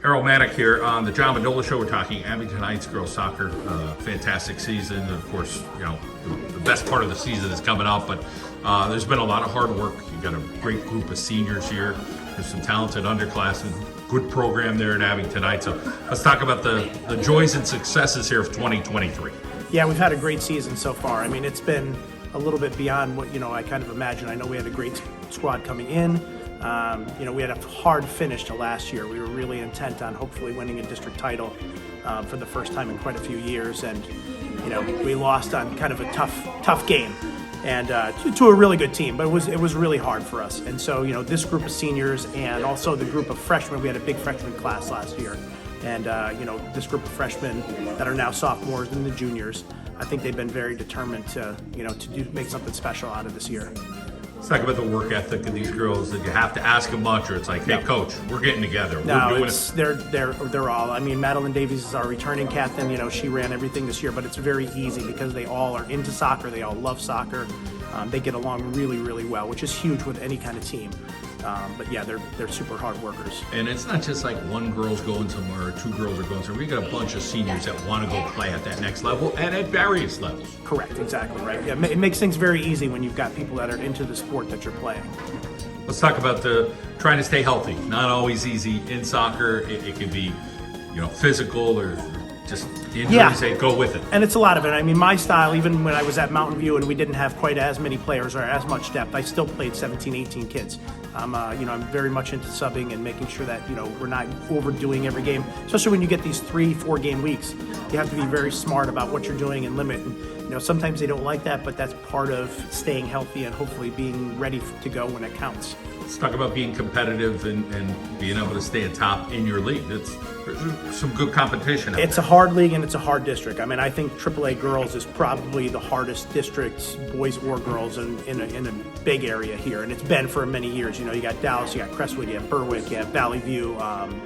Errol Mannick here on the John Mendola Show. We're talking Abington Heights girls soccer. Fantastic season. And of course, the best part of the season is coming up, but there's been a lot of hard work. You've got a great group of seniors here. There's some talented underclassmen. Good program there at Abington Heights. So let's talk about the joys and successes here of 2023. Yeah, we've had a great season so far. I mean, it's been a little bit beyond what, I kind of imagined. I know we had a great squad coming in. We had a hard finish to last year. We were really intent on hopefully winning a district title for the first time in quite a few years. And, we lost on kind of a tough game and to a really good team, but it was really hard for us. And so, this group of seniors and also the group of freshmen, we had a big freshman class last year. And, this group of freshmen that are now sophomores and the juniors, I think they've been very determined to make something special out of this year. Let's talk about the work ethic of these girls. That you have to ask them much, or it's like, hey, coach, we're getting together. No, they're all. I mean, Madeline Davies is our returning captain. She ran everything this year, but it's very easy because they all are into soccer. They all love soccer. They get along really, really well, which is huge with any kind of team. But yeah, they're super hard workers. And it's not just like one girl's going somewhere or two girls are going somewhere. We got a bunch of seniors that want to go play at that next level and at various levels. Correct, exactly right. Yeah, it makes things very easy when you've got people that are into the sport that you're playing. Let's talk about trying to stay healthy. Not always easy in soccer. It can be, physical or just injuries that go with it. And it's a lot of it. I mean, my style, even when I was at Mountain View and we didn't have quite as many players or as much depth, I still played 17, 18 kids. I'm very much into subbing and making sure that, we're not overdoing every game, especially when you get these 3-4 game weeks. You have to be very smart about what you're doing and limit. And, sometimes they don't like that, but that's part of staying healthy and hopefully being ready to go when it counts. Let's talk about being competitive and being able to stay atop in your league. There's some good competition out It's there. A hard league and it's a hard district. I mean, I think AAA girls is probably the hardest district, boys or girls, in a big area here. And it's been for many years. You got Dallas, you got Crestwood, you have Berwick, you have Valley View.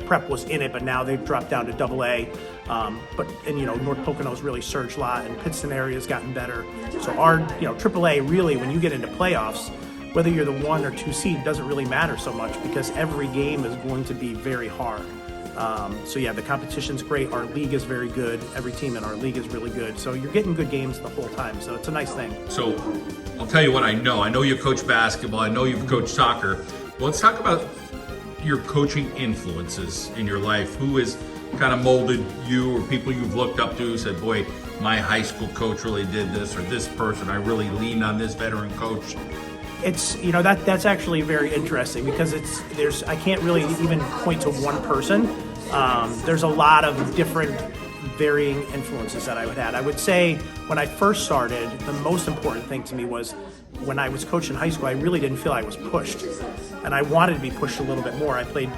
Prep was in it, but now they've dropped down to AA. North Pocono's really surged a lot, and Pittston area has gotten better. So our, AAA really, when you get into playoffs, whether you're the 1 or 2 seed doesn't really matter so much because every game is going to be very hard. The competition's great. Our league is very good. Every team in our league is really good. So you're getting good games the whole time. So it's a nice thing. So I'll tell you what I know. I know you coach basketball. I know you've coached soccer. Well, let's talk about your coaching influences in your life. Who has kind of molded you, or people you've looked up to, said, boy, my high school coach really did this, or this person, I really leaned on this veteran coach? It's that's actually very interesting because I can't really even point to one person. There's a lot of different varying influences that I would have. I would say when I first started, the most important thing to me was when I was coaching in high school, I really didn't feel I was pushed, and I wanted to be pushed a little bit more. I played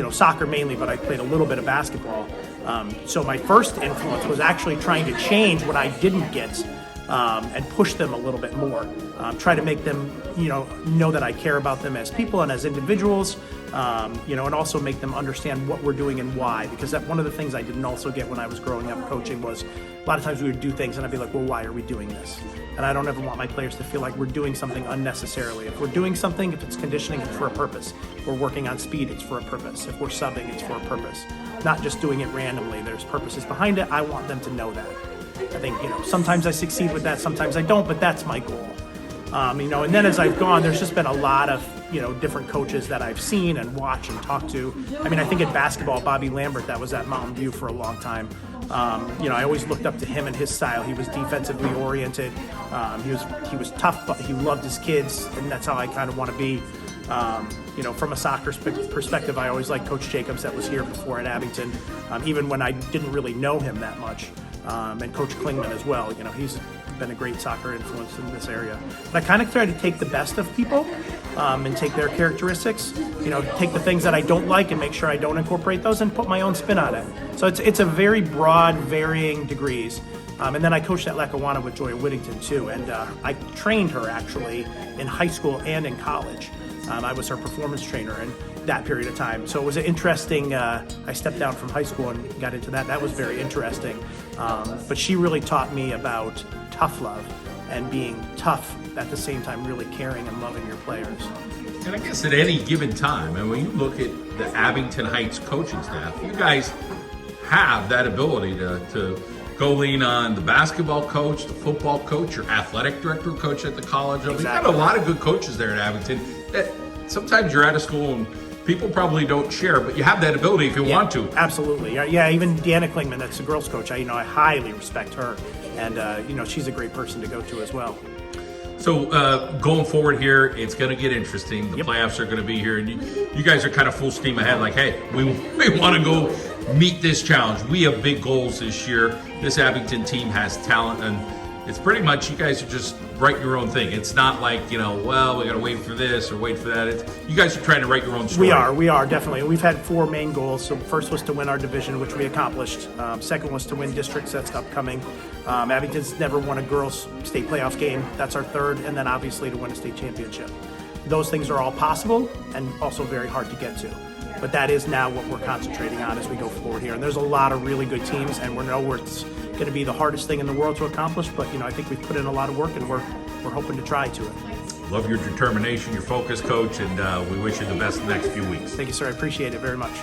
soccer mainly, but I played a little bit of basketball. So my first influence was actually trying to change what I didn't get. And push them a little bit more. Try to make them, know that I care about them as people and as individuals, and also make them understand what we're doing and why. Because one of the things I didn't also get when I was growing up coaching was a lot of times we would do things and I'd be like, well, why are we doing this? And I don't ever want my players to feel like we're doing something unnecessarily. If we're doing something, if it's conditioning, it's for a purpose. If we're working on speed, it's for a purpose. If we're subbing, it's for a purpose. Not just doing it randomly. There's purposes behind it. I want them to know that. I think, sometimes I succeed with that, sometimes I don't, but that's my goal. And then as I've gone, there's just been a lot of, different coaches that I've seen and watched and talked to. I mean, I think in basketball, Bobby Lambert, that was at Mountain View for a long time. I always looked up to him and his style. He was defensively oriented. He was tough, but he loved his kids, and that's how I kind of want to be. From a soccer perspective, I always liked Coach Jacobs that was here before at Abington, even when I didn't really know him that much. And Coach Klingman as well. He's been a great soccer influence in this area. But I kind of try to take the best of people and take their characteristics, take the things that I don't like and make sure I don't incorporate those and put my own spin on it. So it's a very broad, varying degrees. And then I coached at Lackawanna with Joya Whittington too. And I trained her actually in high school and in college. I was her performance trainer in that period of time. So it was an interesting, I stepped down from high school and got into that. That was very interesting. But she really taught me about tough love and being tough at the same time, really caring and loving your players. And I guess at any given time, and when you look at the Abington Heights coaching staff, you guys have that ability to go lean on the basketball coach, the football coach, your athletic director, coach at the college. We've got a lot of good coaches there at Abington that sometimes you're at a school and people probably don't share, but you have that ability if you want to. Absolutely. Yeah, even Deanna Klingman, that's the girls coach. I highly respect her, and she's a great person to go to as well. So going forward here, it's going to get interesting. The playoffs are going to be here, and you guys are kind of full steam ahead. Like, hey, we want to go meet this challenge. We have big goals this year. This Abington team has talent, and it's pretty much you guys are just write your own thing. It's not like, well, we got to wait for this or wait for that. You guys are trying to write your own story. We are definitely. We've had 4 main goals. So first was to win our division, which we accomplished. Second was to win districts. That's upcoming. Abington's never won a girls' state playoff game. That's our third. And then obviously to win a state championship. Those things are all possible and also very hard to get to. But that is now what we're concentrating on as we go forward here. And there's a lot of really good teams, and we know where it's going to be the hardest thing in the world to accomplish. But I think we've put in a lot of work, and we're hoping to try to it. Love your determination, your focus, Coach, and we wish you the best the next few weeks. Thank you, sir. I appreciate it very much.